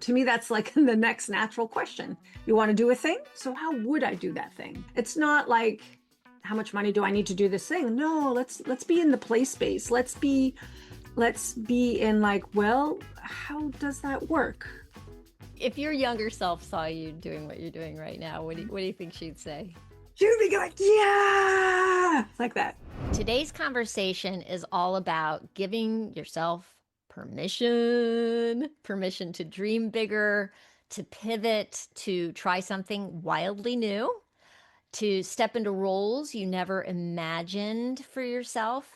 To me, that's like the next natural question. You want to do a thing? So how would I do that thing? It's not like how much money do I need to do this thing? No, let's be in the play space. Let's be in like, well, how does that work? If your younger self saw you doing what you're doing right now, what do you think she'd say? She would be like, yeah, like that. Today's conversation is all about giving yourself permission to dream bigger, to pivot, to try something wildly new, to step into roles you never imagined for yourself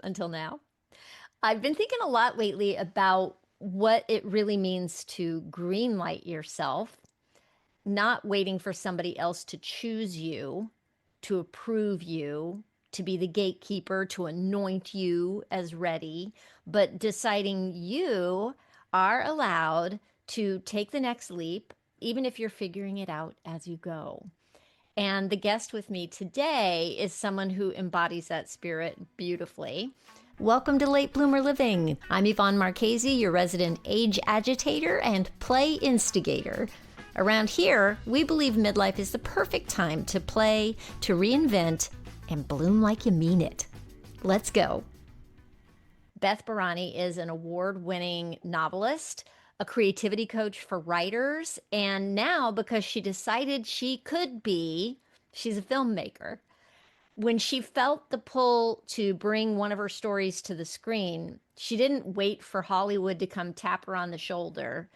until now. I've been thinking a lot lately about what it really means to greenlight yourself, not waiting for somebody else to choose you, to approve you, to be the gatekeeper, to anoint you as ready, but deciding you are allowed to take the next leap, even if you're figuring it out as you go. And the guest with me today is someone who embodies that spirit beautifully. Welcome to Late Bloomer Living. I'm Yvonne Marchese, your resident age agitator and play instigator. Around here, we believe midlife is the perfect time to play, to reinvent, and bloom like you mean it. Let's go. Beth Barany is an award-winning novelist, a creativity coach for writers, and now, because she decided she could be, she's a filmmaker. When she felt the pull to bring one of her stories to the screen, she didn't wait for Hollywood to come tap her on the shoulder.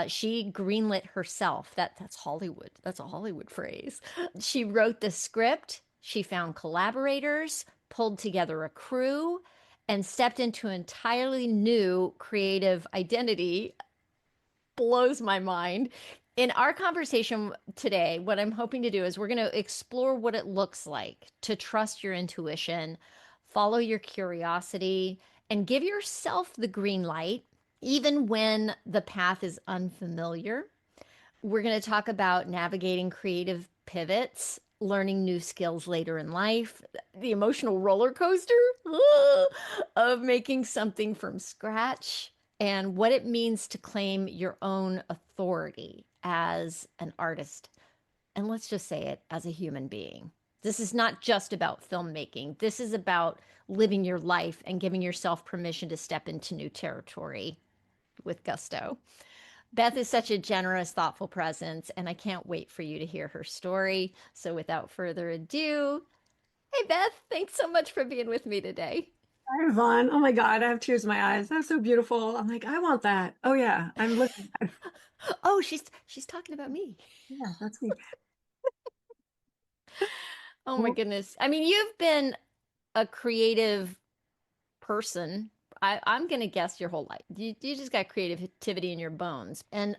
She greenlit herself. That's Hollywood. That's a Hollywood phrase. She wrote the script. She found collaborators, pulled together a crew, and stepped into an entirely new creative identity. Blows my mind. In our conversation today, what I'm hoping to do is we're going to explore what it looks like to trust your intuition, follow your curiosity, and give yourself the green light, even when the path is unfamiliar. We're going to talk about navigating creative pivots, learning new skills later in life, the emotional roller coaster of making something from scratch, and what it means to claim your own authority as an artist. And let's just say it, as a human being. This is not just about filmmaking. This is about living your life and giving yourself permission to step into new territory with gusto. Beth is such a generous, thoughtful presence, and I can't wait for you to hear her story. So without further ado, hey Beth, thanks so much for being with me today. Hi, Yvonne. Oh my God, I have tears in my eyes. That's so beautiful. I'm like, I want that. Oh yeah, I'm looking. Oh, she's talking about me. Yeah, that's me. Oh my Well, goodness. I mean, you've been a creative person. I'm gonna guess your whole life. You just got creativity in your bones. And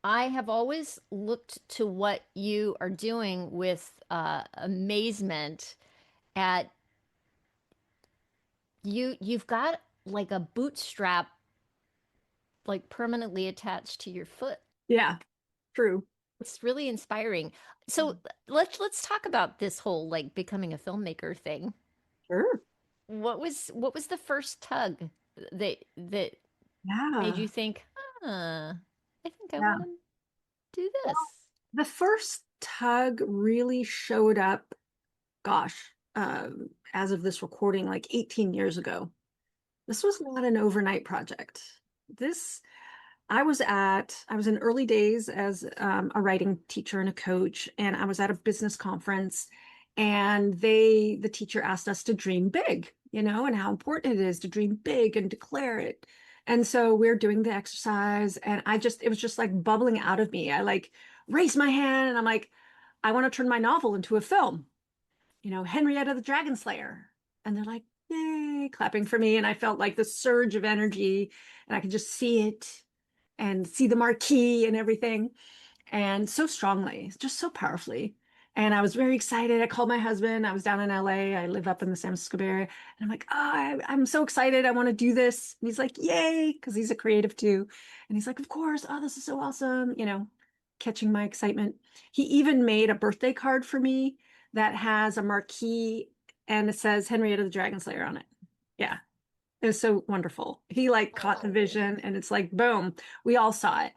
I have always looked to what you are doing with amazement at you've got like a bootstrap like permanently attached to your foot. yeah, true. It's really inspiring. So let's talk about this whole like becoming a filmmaker thing. Sure. What was the first tug that made you Yeah, think, huh, I think I yeah. want to do Well, this? the first tug really showed up, gosh, as of this recording, like 18 years ago. This was not an overnight project. This, I was in early days as a writing teacher and a coach, and I was at a business conference, and the teacher asked us to dream big, and how important it is to dream big and declare it. And so we're doing the exercise, and it was just like bubbling out of me. I like raised my hand, and I'm like, I want to turn my novel into a film, Henrietta the Dragon Slayer. And they're like, yay, clapping for me. And I felt like the surge of energy, and I could just see it and see the marquee and everything. And so strongly, just so powerfully. And I was very excited. I called my husband. I was down in LA. I live up in the San Francisco Bay Area. And I'm like, oh, I'm so excited. I want to do this. And he's like, yay, because he's a creative too. And he's like, of course. Oh, this is so awesome. Catching my excitement. He even made a birthday card for me that has a marquee and it says Henrietta the Dragon Slayer on it. Yeah. It was so wonderful. He like caught the vision and it's like, boom, we all saw it.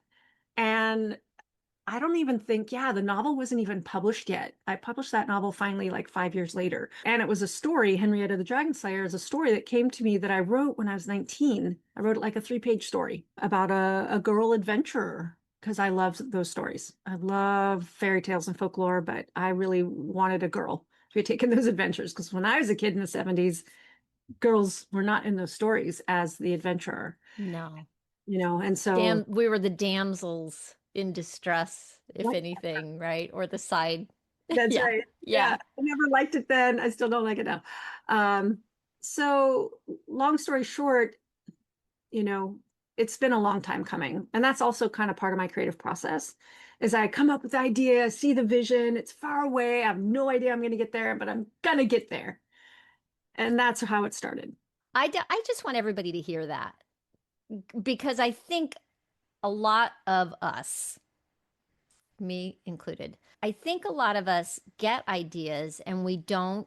And I don't even think, yeah, the novel wasn't even published yet. I published that novel finally like 5 years later. And it was a story, Henrietta the Dragon Slayer is a story that came to me that I wrote when I was 19. I wrote like a 3-page story about a girl adventurer because I love those stories. I love fairy tales and folklore, but I really wanted a girl to be taking those adventures because when I was a kid in the 70s, girls were not in those stories as the adventurer, No. and so We were the damsels in distress, if anything, right? Or the side. that's Yeah. right. Yeah, Yeah. I never liked it then. I still don't like it now. Um, so long story short, you know, it's been a long time coming. And that's also kind of part of my creative process is I come up with the idea, see the vision, it's far away. I have no idea I'm going to get there, but I'm going to get there. And that's how it started. I just want everybody to hear that because I think a lot of us, me included, I think a lot of us get ideas and we don't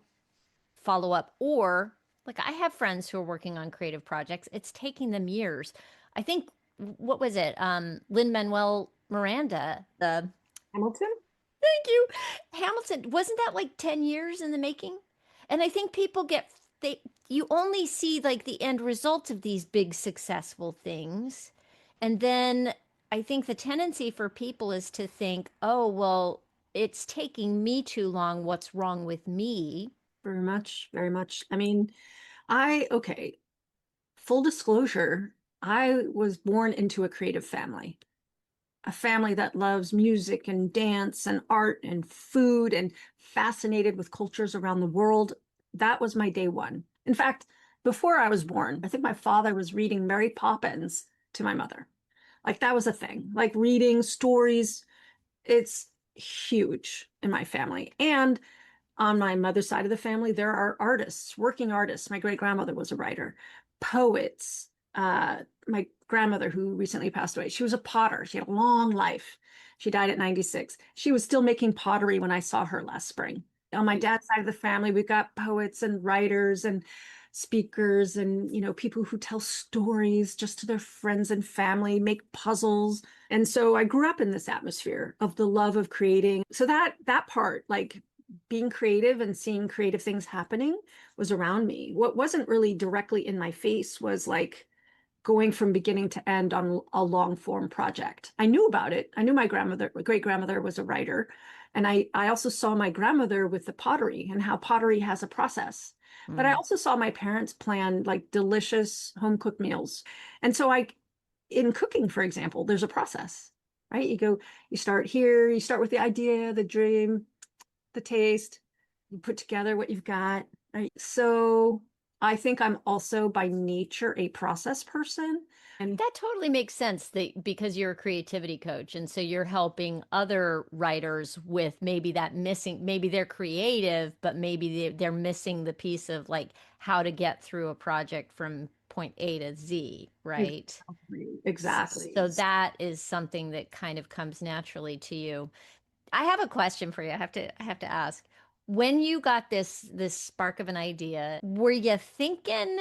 follow up. Or, like, I have friends who are working on creative projects. It's taking them years. I think, what was it? Lin-Manuel Miranda, the Hamilton? thank you. Hamilton, wasn't that like 10 years in the making? And I think people get they you only see like the end result of these big successful things. And then I think the tendency for people is to think, "Oh, well, it's taking me too long. What's wrong with me?" Very much, very much. I mean, okay, full disclosure, I was born into a creative family. A family that loves music and dance and art and food and fascinated with cultures around the world. That was my day one. In fact, before I was born, I think my father was reading Mary Poppins to my mother. Like that was a thing, like reading stories. It's huge in my family. And on my mother's side of the family, there are artists, working artists. My great grandmother was a writer, poets. My grandmother, who recently passed away, she was a potter. She had a long life. She died at 96. She was still making pottery when I saw her last spring. On my dad's side of the family, we've got poets and writers and speakers and people who tell stories just to their friends and family, make puzzles. And so I grew up in this atmosphere of the love of creating. So that part, like being creative and seeing creative things happening, was around me. What wasn't really directly in my face was like going from beginning to end on a long form project. I knew about it. I knew my great grandmother was a writer. And I also saw my grandmother with the pottery and how pottery has a process. But I Mm. also saw my parents plan like delicious home cooked meals. And so in cooking, for example, there's a process, right? You start here, you start with the idea, the dream, the taste, you put together what you've got. Right? So I think I'm also by nature a process person. And That totally makes sense that because you're a creativity coach and so you're helping other writers with maybe that missing, maybe they're creative, but maybe they're missing the piece of like how to get through a project from point A to Z, right? exactly. So that is something that kind of comes naturally to you. I have a question for you. I have to ask. When you got this spark of an idea, were you thinking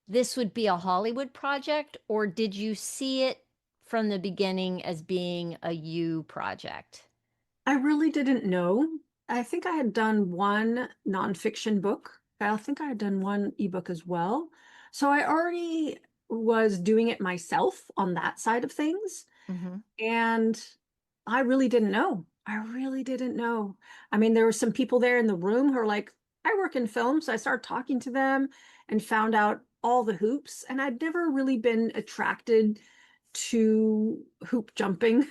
this would be a Hollywood project, or did you see it from the beginning as being a you project? I really didn't know. I think I had done one nonfiction book. I think I had done one ebook as well. So I already was doing it myself on that side of things. Hmm. And I really didn't know. I really didn't know. I mean, there were some people there in the room who are like, I work in film. So I started talking to them and found out all the hoops. And I'd never really been attracted to hoop jumping.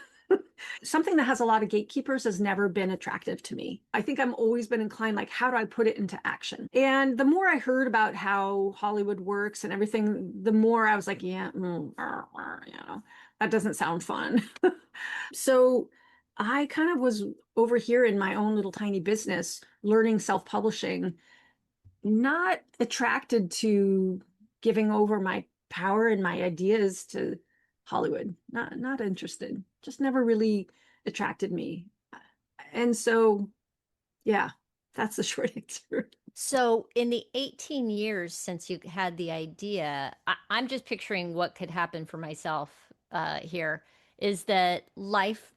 Something that has a lot of gatekeepers has never been attractive to me. I think I'm always been inclined, like, how do I put it into action? And the more I heard about how Hollywood works and everything, the more I was like, yeah, that doesn't sound fun. So I kind of was over here in my own little tiny business, learning self-publishing, not attracted to giving over my power and my ideas to Hollywood. Not interested. Just never really attracted me. And so, yeah, that's the short answer. So, in the 18 years since you had the idea, I'm just picturing what could happen for myself here is that life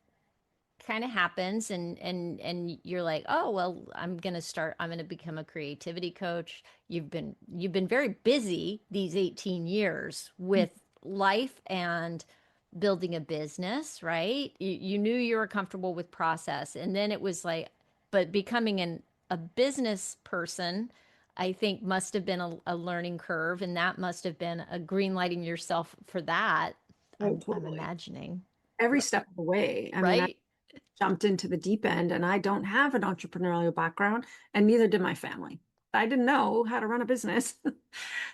kind of happens and you're like, "Oh, well, I'm going to become a creativity coach." You've been very busy these 18 years with life and building a business, right? You knew you were comfortable with process, and then it was like, but becoming a business person, I think must have been a learning curve, and that must have been a green lighting yourself for that. Oh, I'm totally. imagining, Every step of the way. I mean, I right? jumped into the deep end and I don't have an entrepreneurial background, and neither did my family. I didn't know how to run a business.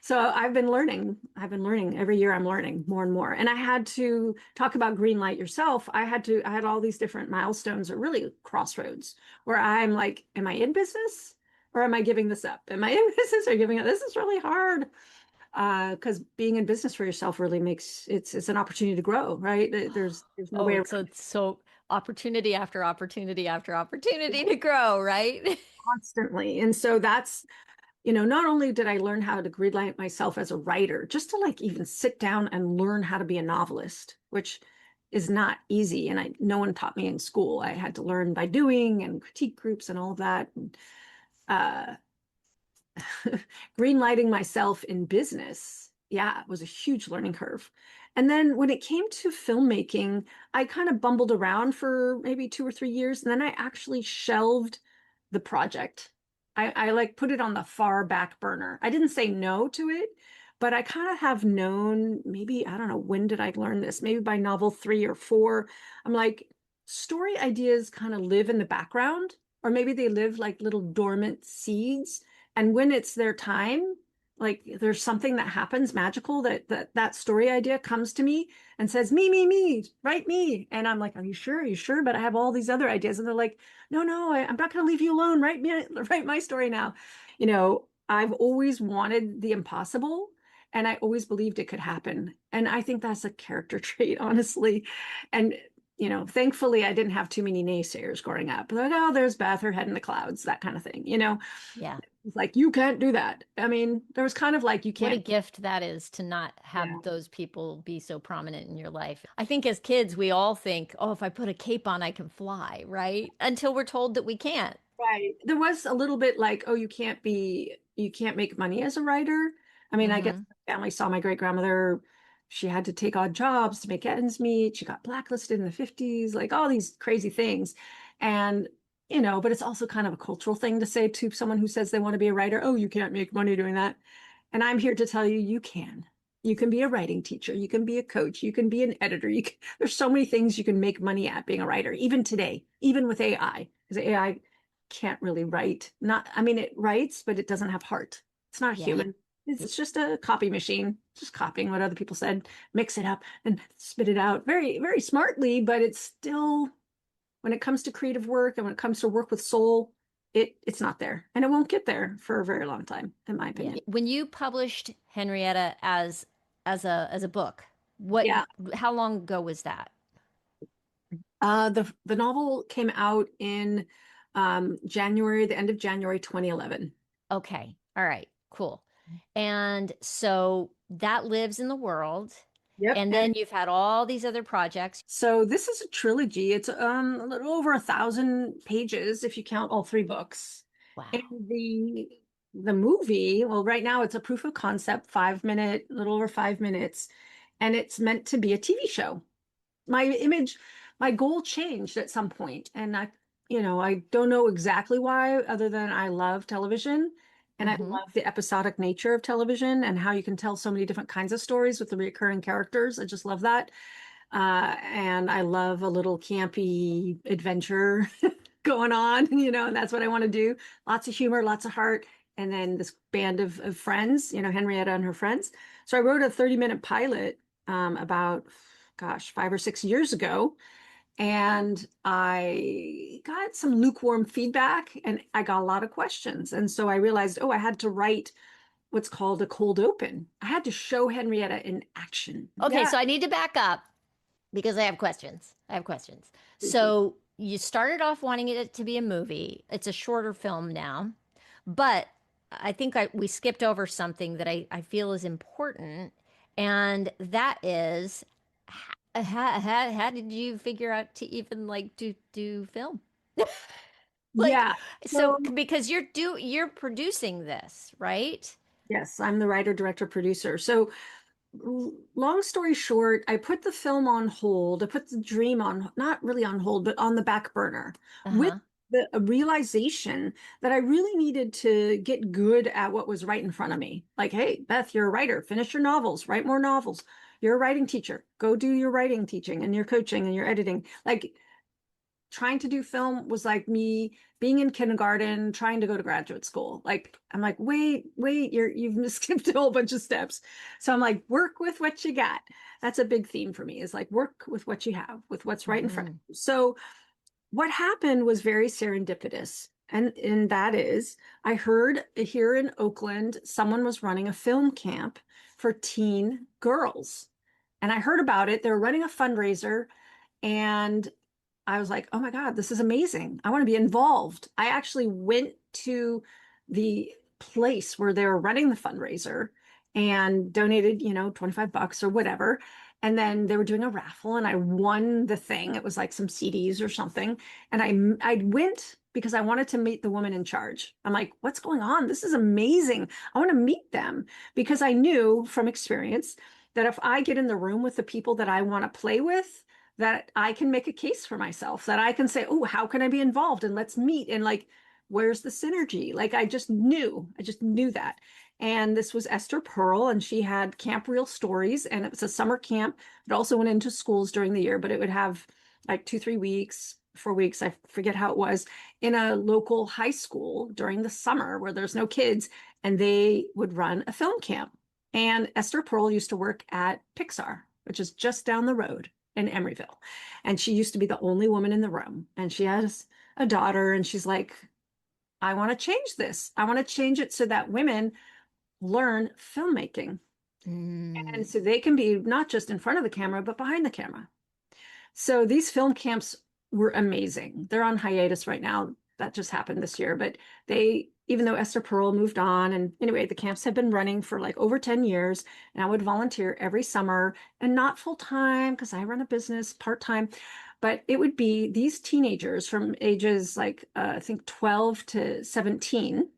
So I've been learning. I've been learning. Every year I'm learning more and more. And I had to talk about green light yourself. I had all these different milestones or really crossroads where I'm like, am I in business or am I giving this up? Am I in business or giving it? This is really hard. Because being in business for yourself really makes it's an opportunity to grow, right? There's no way Oh, around so so opportunity after opportunity after opportunity to grow, right? constantly. And so that's, not only did I learn how to greenlight myself as a writer, just to like even sit down and learn how to be a novelist, which is not easy. And no one taught me in school. I had to learn by doing and critique groups and all of that. And, uh, greenlighting myself in business, yeah, it was a huge learning curve. And then when it came to filmmaking, I kind of bumbled around for maybe 2 or 3 years, and then I actually shelved the project. I like put it on the far back burner. I didn't say no to it, but I kind of have known, maybe, I don't know, when did I learn this? Maybe by novel 3 or 4. I'm like, story ideas kind of live in the background, or maybe they live like little dormant seeds, and when it's their time, like there's something that happens magical that story idea comes to me and says, me, write me. And I'm like, are you sure? Are you sure? But I have all these other ideas. And they're like, no, I'm not going to leave you alone. Write my story now. I've always wanted the impossible, and I always believed it could happen. And I think that's a character trait, honestly. And thankfully, I didn't have too many naysayers growing up. Like, oh, there's Beth, her head in the clouds, that kind of thing. Yeah. It's like, you can't do that. I mean, there was kind of like, you What a can't. gift that is to not Yeah. have those people be so prominent in your life. I think as kids, we all think, oh, if I put a cape on, I can fly, right? Until we're told that we can't. Right. There was a little bit like, oh, you can't make money as a writer. I mean, I guess Hmm. my family saw my great grandmother. She had to take odd jobs to make ends meet. She got blacklisted in the 50s, like all these crazy things. And, but it's also kind of a cultural thing to say to someone who says they want to be a writer, oh, you can't make money doing that. And I'm here to tell you, you can. You can be a writing teacher. You can be a coach. You can be an editor. There's so many things you can make money at being a writer, even today, even with AI, because AI can't really write. Not, I mean, it writes, but it doesn't have heart. It's not Yeah. human. It's just a copy machine, just copying what other people said, mix it up and spit it out very, very smartly. But it's still, when it comes to creative work and when it comes to work with soul, it's not there, and it won't get there for a very long time, in my Yeah. opinion. When you published Henrietta as a book, what Yeah. how long ago was that? The novel came out in January, the end of January 2011. Okay. All right. Cool. And so that lives in the world. Yep. And And then you've had all these other projects. so this is a trilogy. It's a little over 1,000 pages if you count all 3 books. And Wow. the movie, well, right now it's a proof of concept, 5 minute, little over 5 minutes, and it's meant to be a TV show. My image, my goal changed at some point, and I don't know exactly why, other than I love television and I Hmm. love the episodic nature of television and how you can tell so many different kinds of stories with the recurring characters. I just love that. And I love a little campy adventure going on, and that's what I want to do. Lots of humor, lots of heart, and then this band of friends, Henrietta and her friends. So I wrote a 30-minute pilot about, gosh, 5 or 6 years ago, and I got some lukewarm feedback and I got a lot of questions. And so I realized, oh, I had to write what's called a cold open. I had to show Henrietta in action. Okay, Yeah. so I need to back up because I have questions. I have questions. So you started off wanting it to be a movie. It's a shorter film now, but I think we skipped over something that I feel is important, and that is how did you figure out to even like do film? Like, Yeah. so So because you're producing this, right? yes, I'm the writer, director, producer. So long story short, I put the film on hold. I put the dream on, not really on hold, but on the back burner with Uh-huh. the realization that I really needed to get good at what was right in front of me. Like, hey, Beth, you're a writer. Finish your novels, write more novels. You're a writing teacher. Go do your writing teaching and your coaching and your editing. Like, trying to do film was like me being in kindergarten, trying to go to graduate school. Like, I'm like, wait, you've skipped a whole bunch of steps. So I'm like, work with what you got. That's a big theme for me, is like work with what you have, with what's right in front of Hmm. you. So what happened was very serendipitous. And that is, I heard here in Oakland, someone was running a film camp for teen girls. And I heard about it. They were running a fundraiser, and I was like, oh my God, this is amazing. I want to be involved. I actually went to the place where they were running the fundraiser and donated, 25 bucks or whatever. And then they were doing a raffle and I won the thing. It was like some CDs or something. And I went because I wanted to meet the woman in charge. I'm like, what's going on? This is amazing. I want to meet them because I knew from experience that if I get in the room with the people that I want to play with, that I can make a case for myself, that I can say, oh, how can I be involved? And let's meet. And like, where's the synergy? Like, I just knew that. And this was Esther Pearl, and she had Camp Real Stories, and it was a summer camp. It also went into schools during the year, but it would have like 2, 3 weeks, 4 weeks, I forget how it was, in a local high school during the summer where there's no kids, and they would run a film camp. And Esther Pearl used to work at Pixar, which is just down the road in Emeryville. And she used to be the only woman in the room. And she has a daughter, and she's like, I want to change this. I want to change it so that women learn filmmaking. And Mm. so they can be not just in front of the camera, but behind the camera. So these film camps were amazing. They're on hiatus right now. That just happened this year, but even though Esther Pearl moved on, and anyway, the camps have been running for like over 10 years, and I would volunteer every summer, and not full time because I run a business part time, but it would be these teenagers from ages like I think 12 to 17.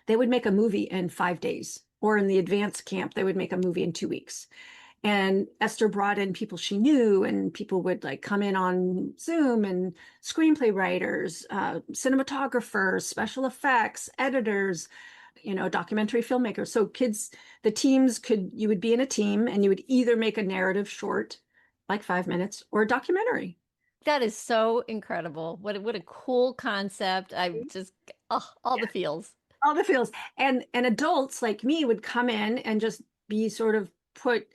They would make a movie in 5 days, or in the advanced camp, they would make a movie in 2 weeks. And Esther brought in people she knew, and people would like come in on Zoom, and screenplay writers, cinematographers, special effects, editors, documentary filmmakers. So the teams you would be in a team and you would either make a narrative short, like 5 minutes, or a documentary. That is so incredible. What a cool concept. I just all the feels. All the feels. And adults like me would come in and just be sort of put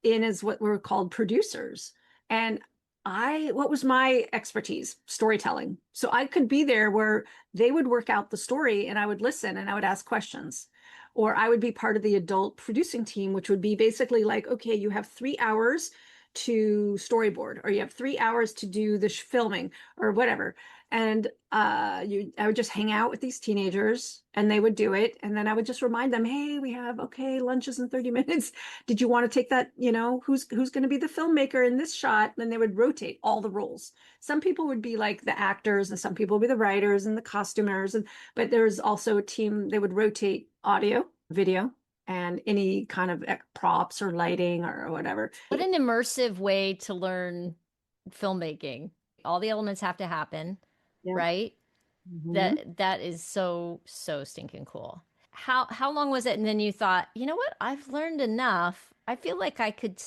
in as what were called producers. And what was my expertise? Storytelling. So I could be there where they would work out the story and I would listen and I would ask questions. Or I would be part of the adult producing team, which would be basically like, okay, you have 3 hours to storyboard, or you have 3 hours to do the filming, or whatever. And I would just hang out with these teenagers and they would do it. And then I would just remind them, hey, we have, okay, lunches in 30 minutes. Did you want to take that? Who's going to be the filmmaker in this shot? And they would rotate all the roles. Some people would be like the actors, and some people would be the writers and the costumers. But there's also a team, they would rotate audio, video, and any kind of props or lighting or whatever. What an immersive way to learn filmmaking. All the elements have to happen, Yeah. right? Mhm. That is so stinking cool. How long was it? And then you thought, you know what? I've learned enough. I feel like I could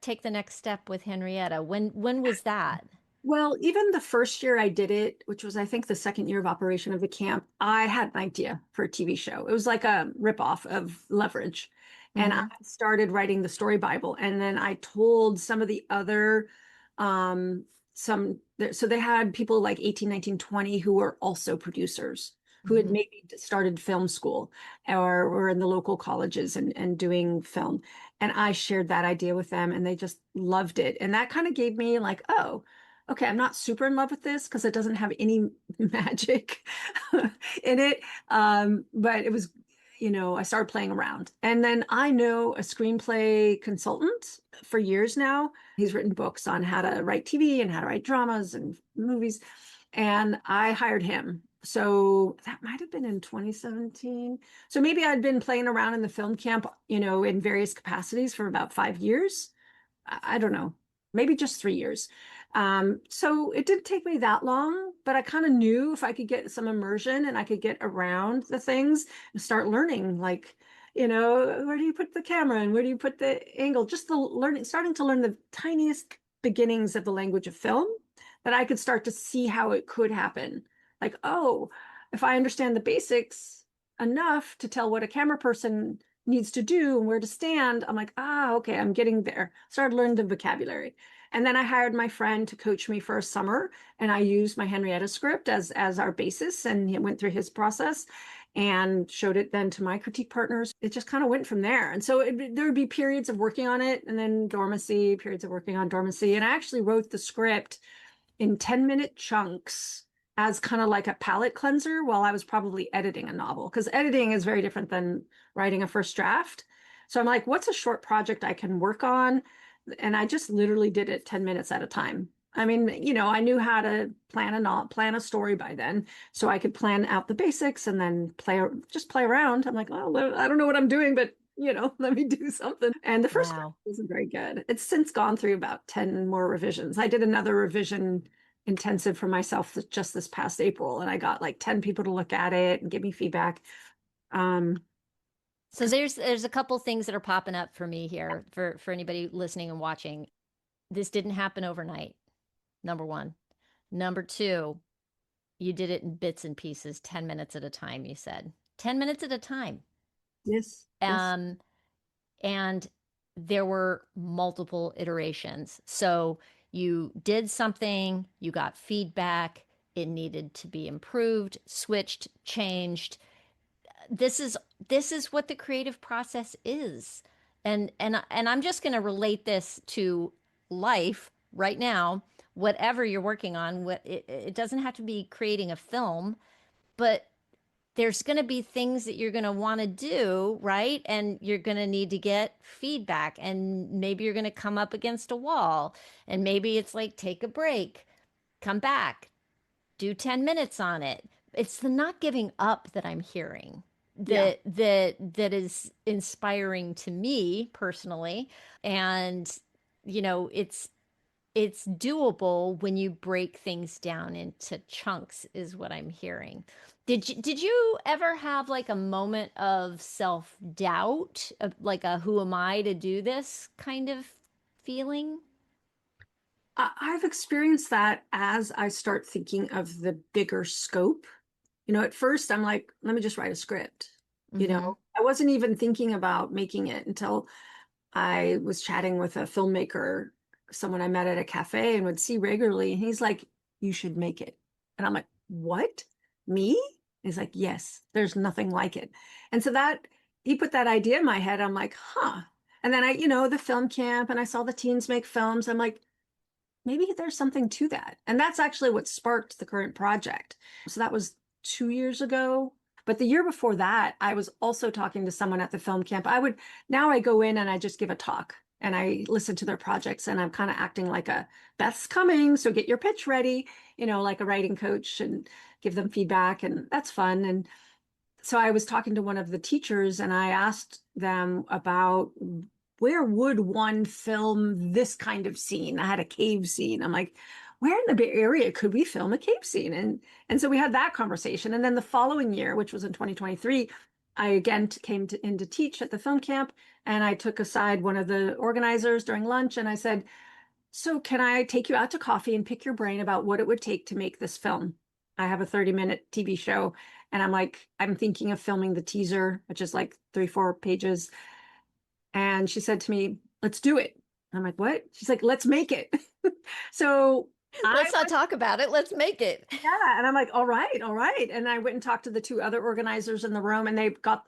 take the next step with Henrietta. When was that? Well, even the first year I did it, which was, I think, the second year of operation of the camp, I had an idea for a TV show. It was like a ripoff of Leverage. And I Hmm. started writing the story Bible. And then I told some of the other, so they had people like 18, 19, 20 who were also producers, who had Hmm. maybe started film school or were in the local colleges and doing film. And I shared that idea with them and they just loved it. And that kind of gave me like, oh, okay, I'm not super in love with this because it doesn't have any magic in it. But it was, I started playing around. And then I know a screenplay consultant for years now. He's written books on how to write TV and how to write dramas and movies. And I hired him. So that might have been in 2017. So maybe I'd been playing around in the film camp, in various capacities for about 5 years. I don't know, maybe just 3 years. So it didn't take me that long, but I kind of knew if I could get some immersion and I could get around the things and start learning, like, where do you put the camera and where do you put the angle? Just the learning, starting to learn the tiniest beginnings of the language of film, that I could start to see how it could happen. Like, oh, if I understand the basics enough to tell what a camera person needs to do and where to stand, I'm like, okay, I'm getting there. Started learning the vocabulary. And then I hired my friend to coach me for a summer, and I used my Henrietta script as our basis, and he went through his process and showed it then to my critique partners. It just kind of went from there. And so there would be periods of working on it, and then dormancy, periods of working on dormancy. And I actually wrote the script in 10-minute chunks as kind of like a palate cleanser while I was probably editing a novel, because editing is very different than writing a first draft. So I'm like, what's a short project I can work on? And I just literally did it 10 minutes at a time. I mean, I knew how to plan a story by then, so I could plan out the basics and then play around. I'm like, oh, I don't know what I'm doing, but let me do something. And the first draft Wow. wasn't very good. It's since gone through about 10 more revisions. I did another revision intensive for myself just this past April, and I got like 10 people to look at it and give me feedback. Um, So there's a couple things that are popping up for me here for anybody listening and watching. This didn't happen overnight. Number one. Number two, you did it in bits and pieces, 10 minutes at a time, you said. 10 minutes at a time. yes, yes, Um, and there were multiple iterations. So you did something, you got feedback, it needed to be improved, switched, changed. This is this is what the creative process is. And I'm just going to relate this to life right now. Whatever you're working on, it doesn't have to be creating a film, but there's going to be things that you're going to want to do, right? And you're going to need to get feedback. And maybe you're going to come up against a wall. And maybe it's like, take a break, come back, do 10 minutes on it. It's the not giving up that I'm hearing yeah, that is inspiring to me personally. And, it's doable when you break things down into chunks is what I'm hearing. Did you ever have like a moment of self-doubt, like a who am I to do this kind of feeling? I've experienced that as I start thinking of the bigger scope. At first I'm like, let me just write a script. Mm-hmm. I wasn't even thinking about making it until I was chatting with a filmmaker, someone I met at a cafe and would see regularly. And he's like, you should make it. And I'm like, what? Me? He's like, yes, there's nothing like it. And so he put that idea in my head. I'm like, huh. And then the film camp, and I saw the teens make films. I'm like, maybe there's something to that. And that's actually what sparked the current project. So that was 2 years ago. But the year before that, I was also talking to someone at the film camp. Now I go in and I just give a talk and I listen to their projects, and I'm kind of acting like a Beth's coming. So get your pitch ready, like a writing coach, and give them feedback. And that's fun. And so I was talking to one of the teachers and I asked them about, where would one film this kind of scene? I had a cave scene. I'm like, where in the Bay Area could we film a cave scene? And so we had that conversation. And then the following year, which was in 2023, I again in to teach at the film camp, and I took aside one of the organizers during lunch and I said, so can I take you out to coffee and pick your brain about what it would take to make this film? I have a 30-minute TV show, and I'm thinking of filming the teaser, which is like 3, 4 pages. And she said to me, let's do it. I'm like, what? She's like, let's make it. So I Let's not went, talk about it. Let's make it. yeah. And I'm like, all right, all right. And I went and talked to the two other organizers in the room, and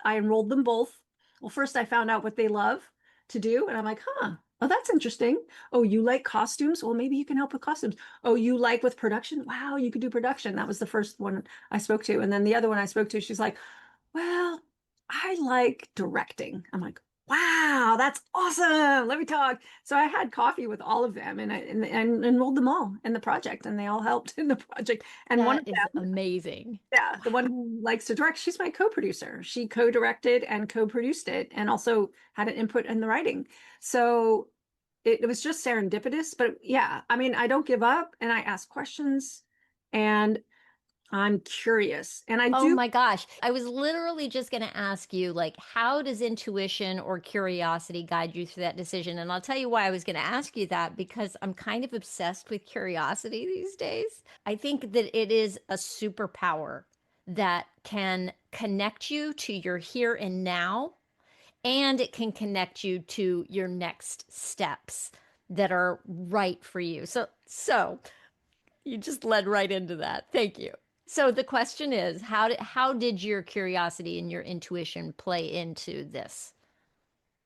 I enrolled them both. Well, first I found out what they love to do. And I'm like, huh, Oh, that's interesting. Oh, you like costumes? Well, maybe you can help with costumes. Oh, you like with production? Wow, you could do production. That was the first one I spoke to. And then the other one I spoke to, she's like, well, I like directing. I'm like, wow, that's awesome. Let me talk. So I had coffee with all of them and enrolled them all in the project, and they all helped in the project. And one That of is them, amazing. yeah, the one Wow. who likes to direct, she's my co-producer. She co-directed and co-produced it and also had an input in the writing. So it was just serendipitous. But yeah, I mean, I don't give up and I ask questions and I'm curious. And I Oh do my gosh. I was literally just going to ask you, like, how does intuition or curiosity guide you through that decision? And I'll tell you why I was going to ask you that, because I'm kind of obsessed with curiosity these days. I think that it is a superpower that can connect you to your here and now, and it can connect you to your next steps that are right for you. So you just led right into that. Thank you. So the question is, how did your curiosity and your intuition play into this?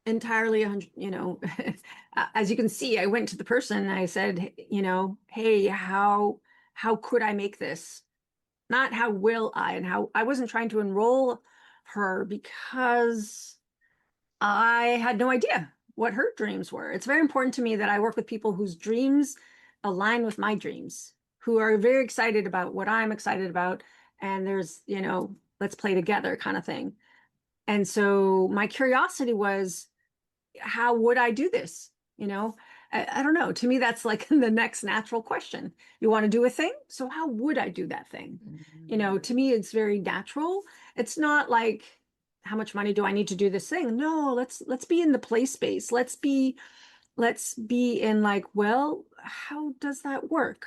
entirely 100, as you can see, I went to the person and I said, hey, how could I make this? Not how will I, and how I wasn't trying to enroll her because I had no idea what her dreams were. It's very important to me that I work with people whose dreams align with my dreams, who are very excited about what I'm excited about. And there's, let's play together kind of thing. And so my curiosity was, how would I do this? I don't know. To me, that's like the next natural question. You want to do a thing? So how would I do that thing? Mm. To me, it's very natural. It's not like, how much money do I need to do this thing? No, let's be in the play space. Let's be in like, well, how does that work?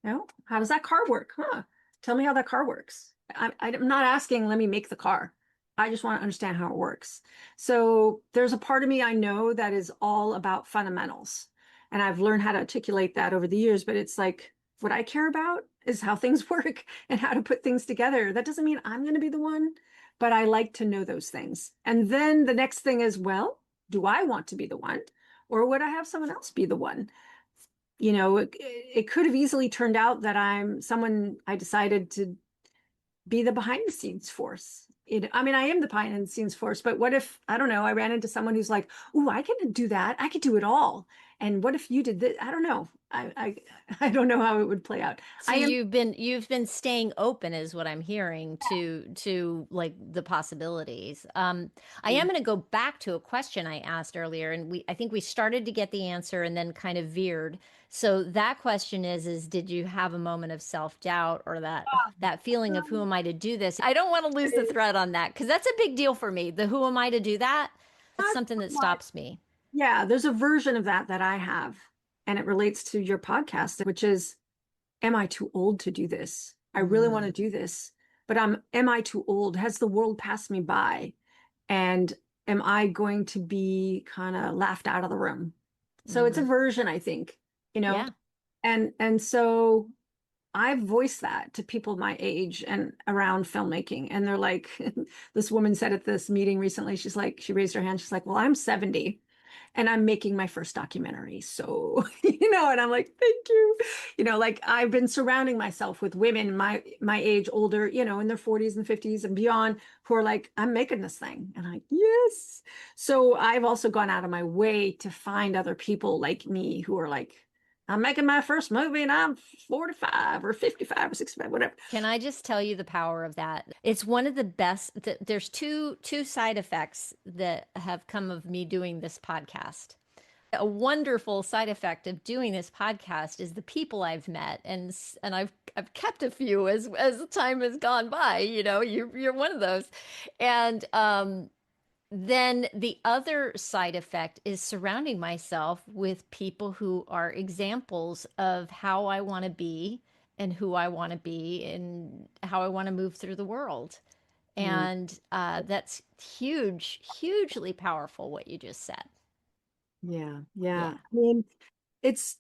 How does that car work? Huh? Tell me how that car works. I'm not asking, let me make the car. I just want to understand how it works. So there's a part of me I know that is all about fundamentals. And I've learned how to articulate that over the years, but it's like what I care about is how things work and how to put things together. That doesn't mean I'm going to be the one, but I like to know those things. And then the next thing is, well, do I want to be the one? Or would I have someone else be the one? It could have easily turned out that I'm someone I decided to be the behind the scenes force. I mean, I am the behind the scenes force, but what if, I don't know, I ran into someone who's like, "Oh, I can do that. I could do it all." And what if you did this? I don't know. I don't know how it would play out. So I am you've been staying open is what I'm hearing to like the possibilities. I am going to go back to a question I asked earlier, and I think we started to get the answer and then kind of veered. So that question is did you have a moment of self-doubt or that feeling of who am I to do this? I don't want to lose the thread on that because that's a big deal for me. The who am I to do that? That's not something that much. stops me. Yeah, there's a version of that I have, and it relates to your podcast, which is, am I too old to do this? I really want to Mm, do this, but am I too old? Has the world passed me by? And am I going to be kind of laughed out of the room? So it's a mm, version, I think, you know, yeah. and so I've voiced that to people my age and around filmmaking. And they're like, this woman said at this meeting recently, she's like, she raised her hand. She's like, well, I'm 70 and I'm making my first documentary. So, and I'm like, thank you. Like I've been surrounding myself with women my age, older, in their 40s and 50s and beyond, who are like, I'm making this thing. And I'm like, yes. So I've also gone out of my way to find other people like me who are like, I'm making my first movie and I'm 45 or 55 or 65, whatever. Can I just tell you the power of that? It's one of the best. There's two side effects that have come of me doing this podcast. A wonderful side effect of doing this podcast is the people I've met, and I've kept a few as time has gone by. You're one of those, and then the other side effect is surrounding myself with people who are examples of how I want to be and who I want to be and how I want to move through the world. Mm, And that's huge, hugely powerful what you just said. yeah, yeah. Yeah. I mean, it's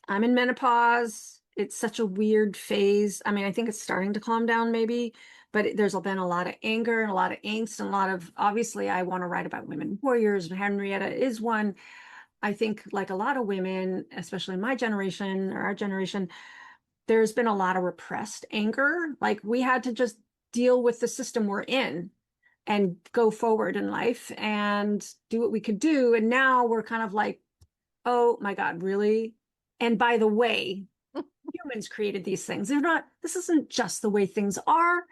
I'm in menopause. It's such a weird phase. I mean, I think it's starting to calm down maybe, but there's been a lot of anger and a lot of angst and a lot of, obviously, I want to write about women warriors. Henrietta is one. I think like a lot of women, especially my generation or our generation, there's been a lot of repressed anger. Like we had to just deal with the system we're in and go forward in life and do what we could do. And now we're kind of like, oh my God, really? And by the way, humans created these things. They're not, this isn't just the way things are.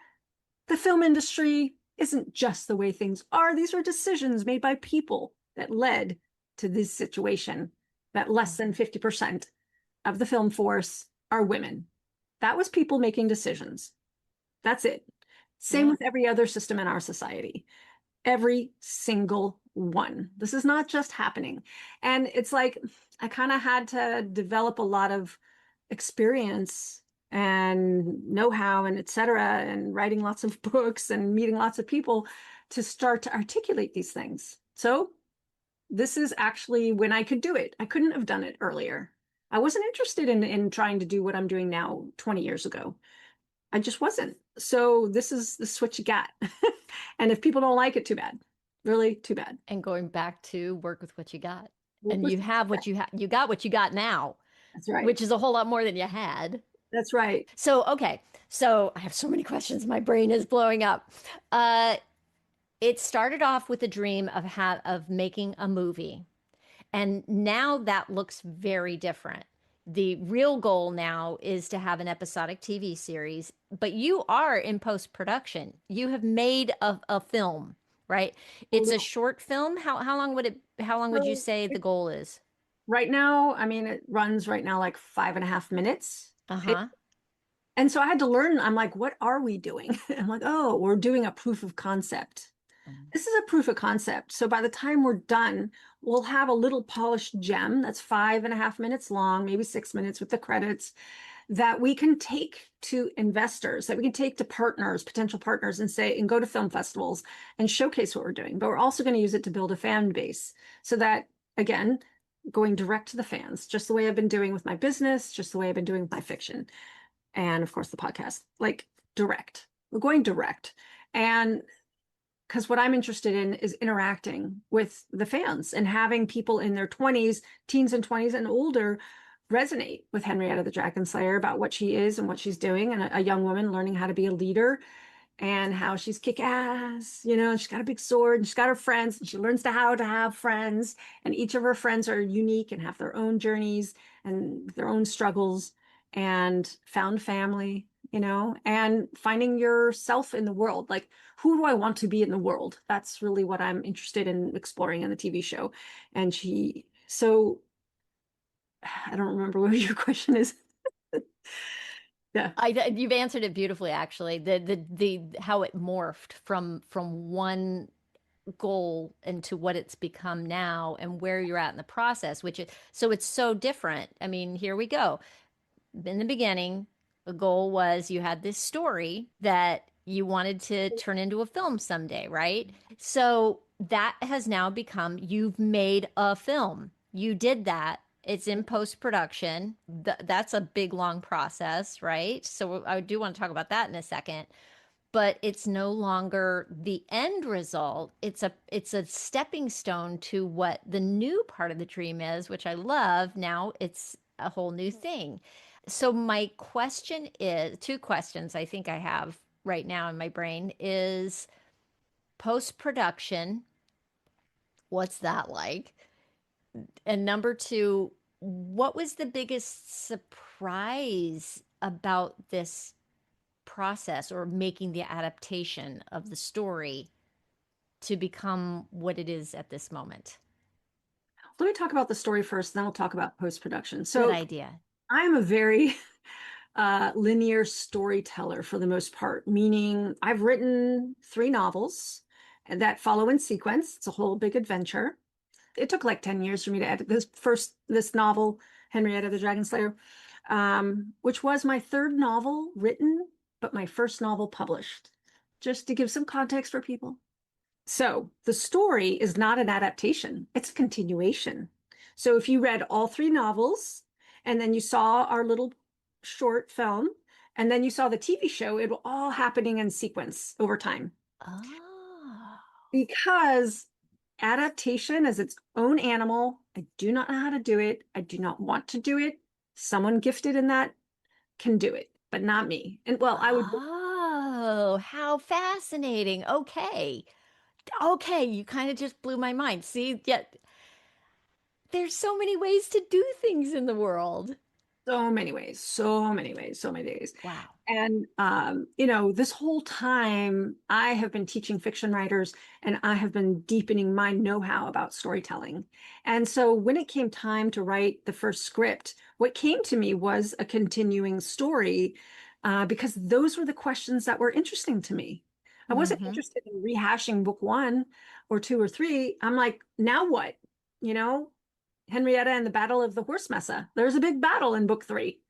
The film industry isn't just the way things are. These are decisions made by people that led to this situation that less than 50% of the film force are women. That was people making decisions. That's it. Same Yeah. with every other system in our society. Every single one. This is not just happening. And it's like I kind of had to develop a lot of experience and know-how and et cetera, and writing lots of books and meeting lots of people to start to articulate these things. So this is actually when I could do it. I couldn't have done it earlier. I wasn't interested in trying to do what I'm doing now 20 years ago. I just wasn't. So this is what you got. And if people don't like it, too bad. Really, too bad. And going back to work with what you got. Work And with you what have you got. what you have. You got what you got now, That's right. which is a whole lot more than you had. That's right. So, okay. So I have so many questions. My brain is blowing up. Uh, it started off with a dream of making a movie. And now that looks very different. The real goal now is to have an episodic TV series, but you are in post-production. You have made a film, right? A It's a little. short film. How long would you So say the goal is? right now, I mean, it runs right now like 5.5 minutes. It, Uh-huh. and so I had to learn, I'm like, what are we doing? I'm like, oh, we're doing a proof of concept. This is a proof of concept. So by the time we're done, we'll have a little polished gem that's 5.5 minutes long, maybe 6 minutes with the credits that we can take to investors, that we can take to partners, potential partners, and say, and go to film festivals and showcase what we're doing. But we're also going to use it to build a fan base so that, again, going direct to the fans, just the way I've been doing with my business, just the way I've been doing with my fiction. And of course, the podcast, like direct. We're going direct. And because what I'm interested in is interacting with the fans and having people in their 20s, teens and 20s and older resonate with Henrietta the Dragon Slayer about what she is and what she's doing, and a young woman learning how to be a leader and how she's kick ass, she's got a big sword and she's got her friends and she learns how to have friends, and each of her friends are unique and have their own journeys and their own struggles and found family, and finding yourself in the world. Like, who do I want to be in the world? That's really what I'm interested in exploring in the TV show. And so I don't remember what your question is. Yeah. You've answered it beautifully, actually. The how it morphed from one goal into what it's become now and where you're at in the process, which is so it's so different. I mean, here we go. In the beginning, the goal was you had this story that you wanted to turn into a film someday, right? So that has now become you've made a film. You did that. It's in post production. That's a big, long process, right? So I do want to talk about that in a second. But it's no longer the end result. It's a stepping stone to what the new part of the dream is, which I love. Now it's a whole new thing. So my question is two questions I think I have right now in my brain is post production, what's that like? And number two, what was the biggest surprise about this process or making the adaptation of the story to become what it is at this moment? Let me talk about the story first, then I'll talk about post-production. Good So idea. I'm a very linear storyteller for the most part, meaning I've written 3 novels that follow in sequence. It's a whole big adventure. It took like 10 years for me to edit this novel, Henrietta the Dragon Slayer, which was my third novel written, but my first novel published. Just to give some context for people. So the story is not an adaptation, it's a continuation. So if you read all 3 novels and then you saw our little short film and then you saw the TV show, it will all happening in sequence over time. Oh, Because adaptation as its own animal. I do not know how to do it. I do not want to do it. Someone gifted in that can do it, but not me. And well, I would. Oh, how fascinating. Okay. Okay, you kind of just blew my mind. See, yet there's so many ways to do things in the world. So many ways, so many ways, so many ways. Wow. And, this whole time I have been teaching fiction writers and I have been deepening my know-how about storytelling. And so when it came time to write the first script, what came to me was a continuing story, because those were the questions that were interesting to me. I wasn't Mm-hmm. interested in rehashing book one or two or three. I'm like, now what? You know, Henrietta and the Battle of the Horse Mesa. There's a big battle in book three.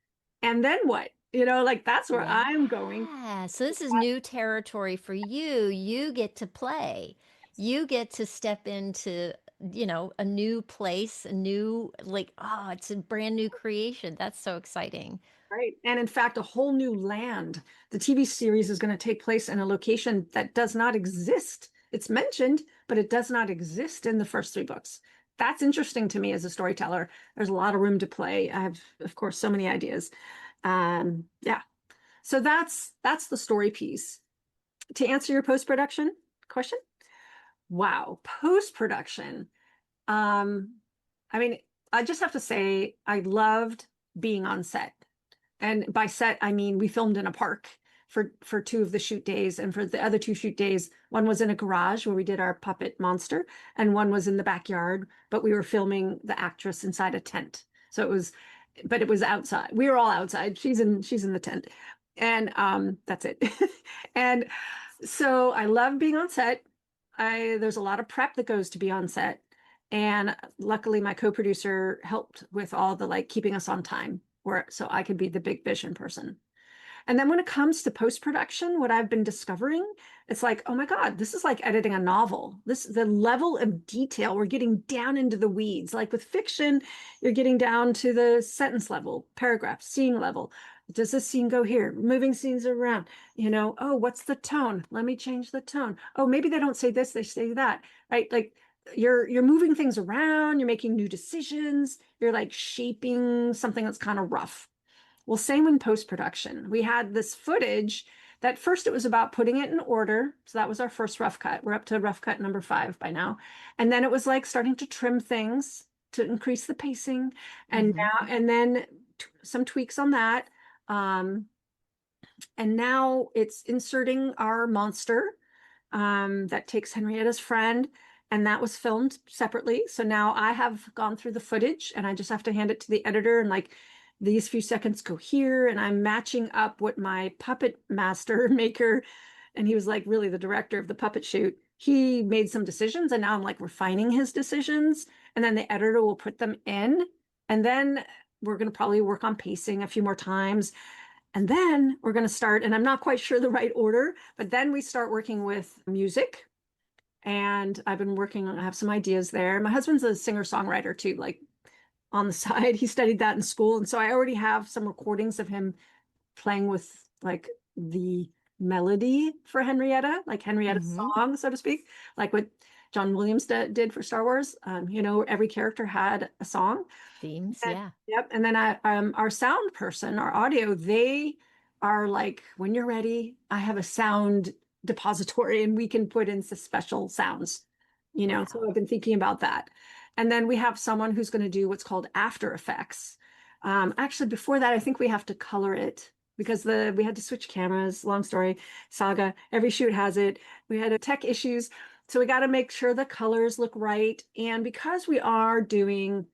And then what? Like that's where I'm going. Yeah. So this is new territory for you. You get to play. You get to step into, a new place, a new, like, oh, it's a brand new creation. That's so exciting. Right. And in fact, a whole new land. The TV series is going to take place in a location that does not exist. It's mentioned, but it does not exist in the first three books. That's interesting to me as a storyteller. There's a lot of room to play. I have, of course, so many ideas. Yeah. So that's the story piece. To answer your post-production question, wow, post-production. Um, I mean, I just have to say I loved being on set. And by set, I mean we filmed in a park for two of the shoot days, and for the other two shoot days, one was in a garage where we did our puppet monster, and one was in the backyard, but we were filming the actress inside a tent. So but it was outside. We were all outside. She's in the tent, and that's it. And so I love being on set. I There's a lot of prep that goes to be on set. And luckily my co-producer helped with all the like keeping us on time where so I could be the big vision person. And then when it comes to post-production, what I've been discovering, it's like, oh my God, this is like editing a novel. The level of detail, we're getting down into the weeds. Like with fiction, you're getting down to the sentence level, paragraph, scene level. Does this scene go here? Moving scenes around, oh, what's the tone? Let me change the tone. Oh, maybe they don't say this, they say that, right? Like you're moving things around, you're making new decisions, you're like shaping something that's kind of rough. Well, same in post-production. We had this footage that first it was about putting it in order. So that was our first rough cut. We're up to rough cut number 5 by now. And then it was like starting to trim things to increase the pacing. Mm-hmm. And then some tweaks on that. Um, and now it's inserting our monster, that takes Henrietta's friend. And that was filmed separately. So now I have gone through the footage and I just have to hand it to the editor and like these few seconds go here. And I'm matching up what my puppet master maker, and he was like really the director of the puppet shoot. He made some decisions and now I'm like refining his decisions. And then the editor will put them in. And then we're going to probably work on pacing a few more times. And then we're going to start, and I'm not quite sure the right order, but then we start working with music. And I've been working on, I have some ideas there. My husband's a singer-songwriter too, like on the side. He studied that in school. And so I already have some recordings of him playing with like the melody for Henrietta, like Henrietta's Mm-hmm. song, so to speak, like what John Williams did for Star Wars. Every character had a song. Themes, And, yeah. yep. And then our sound person, our audio, they are like, when you're ready, I have a sound depository and we can put in some special sounds, so Wow. I've been thinking about that. And then we have someone who's going to do what's called After Effects. Actually, before that, I think we have to color it because we had to switch cameras. Long story, saga. Every shoot has it. We had a tech issues. So we got to make sure the colors look right. And because we are doing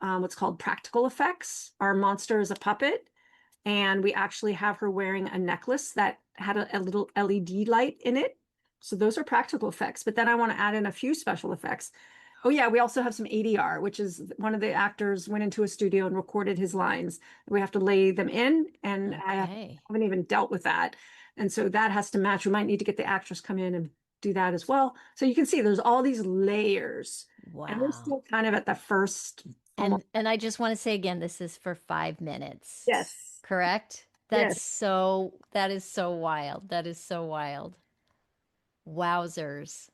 what's called practical effects. Our monster is a puppet, and we actually have her wearing a necklace that had a little LED light in it. So those are practical effects. But then I want to add in a few special effects. Oh yeah, we also have some ADR, which is one of the actors went into a studio and recorded his lines. We have to lay them in, and I Okay. haven't even dealt with that. And so that has to match. We might need to get the actress come in and do that as well. So you can see there's all these layers, and we're Wow. still kind of at the first almost. And I just want to say again, this is for 5 minutes, Yes. correct? Yes. That is so wild. That is so wild. Wowzers.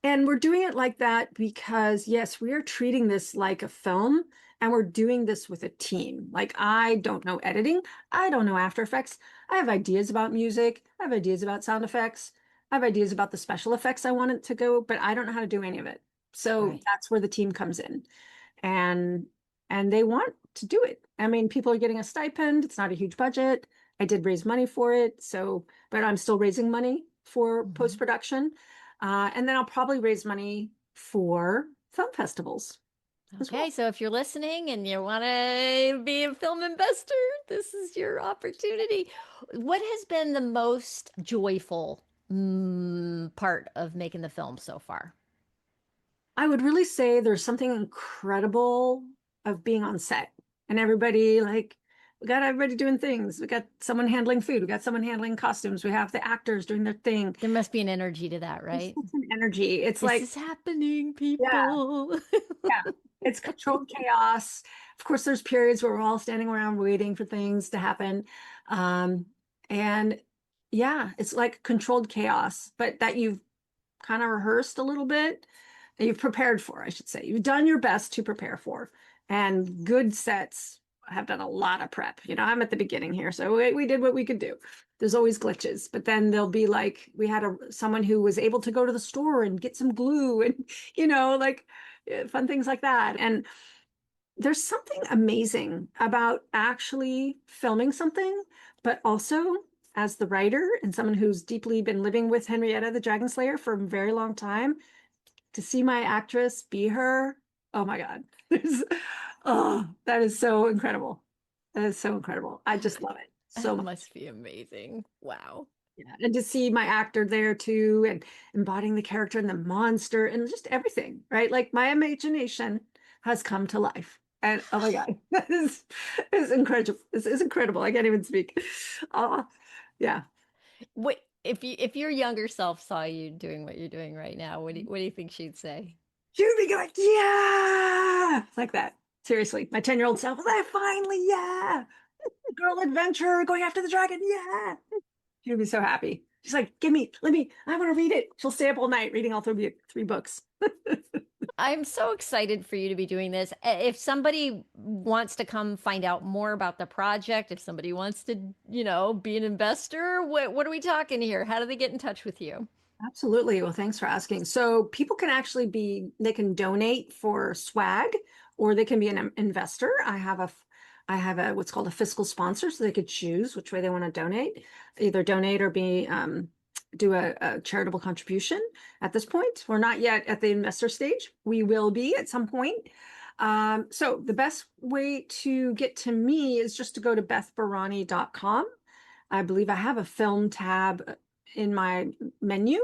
And we're doing it like that because, yes, we are treating this like a film and we're doing this with a team. Like, I don't know editing. I don't know After Effects. I have ideas about music. I have ideas about sound effects. I have ideas about the special effects I want it to go, but I don't know how to do any of it. So Right. that's where the team comes in. And they want to do it. I mean, people are getting a stipend. It's not a huge budget. I did raise money for it. So, but I'm still raising money for Mhm. post-production. And then I'll probably raise money for film festivals as Okay, well. so if you're listening and you want to be a film investor, this is your opportunity. What has been the most joyful part of making the film so far? I would really say there's something incredible of being on set and everybody like we got everybody doing things. We got someone handling food. We got someone handling costumes. We have the actors doing their thing. There must be an energy to that, There's right? such an energy. It's This like, is happening, yeah, people. yeah. It's controlled chaos. Of course, there's periods where we're all standing around waiting for things to happen. Um, and yeah, it's like controlled chaos, but that you've kind of rehearsed a little bit, that you've prepared for, I should say. You've done your best to prepare for. And good sets have done a lot of prep. You know, I'm at the beginning here, so we did what we could do. There's always glitches, but then there'll be like we had someone who was able to go to the store and get some glue and like fun things like that. And there's something amazing about actually filming something, but also as the writer and someone who's deeply been living with Henrietta the Dragon Slayer for a very long time, to see my actress be her, oh my God. Oh, that is so incredible. That is so incredible. I just love it so That much. must be amazing. Wow. Yeah. And to see my actor there too and embodying the character and the monster and just everything, right? Like my imagination has come to life. And oh my God, that is incredible. This is incredible. I can't even speak. Oh, yeah. What if your younger self saw you doing what you're doing right now, what do you think she'd say? She would be going, yeah, like that. Seriously, my 10-year-old self was like, finally, yeah. Girl adventure, going after the dragon, yeah. She would be so happy. She's like, let me, I want to read it. She'll stay up all night reading all three books. I'm so excited for you to be doing this. If somebody wants to come find out more about the project, if somebody wants to, be an investor, what are we talking here? How do they get in touch with you? Absolutely. Well, thanks for asking. So people can actually they can donate for swag or they can be an investor. I have a what's called a fiscal sponsor, so they could choose which way they want to donate, either donate or do a charitable contribution. At this point, we're not yet at the investor stage. We will be at some point. So the best way to get to me is just to go to bethbarany.com. I believe I have a film tab in my menu.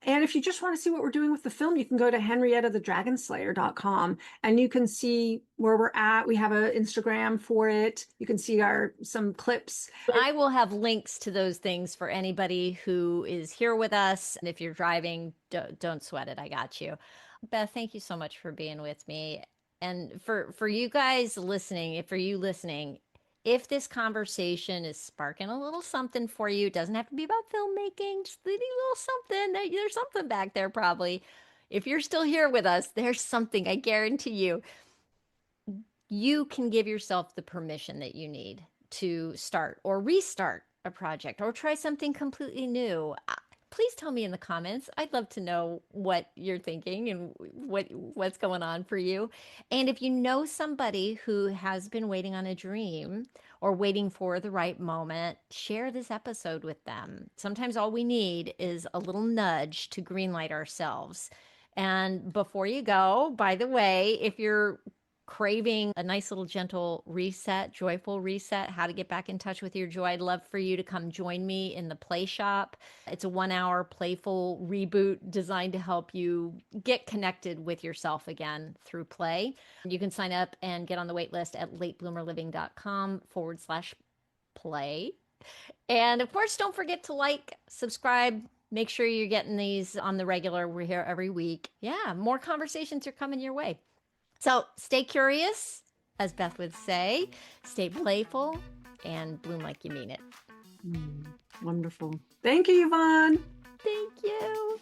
And if you just want to see what we're doing with the film, you can go to henriettathedragonslayer.com and you can see where we're at. We have an Instagram for it. You can see our some clips. I will have links to those things for anybody who is here with us. And if you're driving, don't sweat it. I got you. Beth, thank you so much for being with me. And for you guys listening, if for you listening, if this conversation is sparking a little something for you, it doesn't have to be about filmmaking, just a little something. There's something back there probably. If you're still here with us, there's something, I guarantee you. You can give yourself the permission that you need to start or restart a project or try something completely new. Please tell me in the comments. I'd love to know what you're thinking and what's going on for you. And if you know somebody who has been waiting on a dream or waiting for the right moment, share this episode with them. Sometimes all we need is a little nudge to greenlight ourselves. And before you go, by the way, if you're craving a nice little gentle reset, joyful reset, how to get back in touch with your joy, I'd love for you to come join me in the play shop. It's a 1 hour playful reboot designed to help you get connected with yourself again through play. You can sign up and get on the wait list at latebloomerliving.com/play. And of course, don't forget to like, subscribe, make sure you're getting these on the regular. We're here every week. Yeah, more conversations are coming your way. So stay curious, as Beth would say, stay playful, and bloom like you mean it. Mm, wonderful. Thank you, Yvonne. Thank you.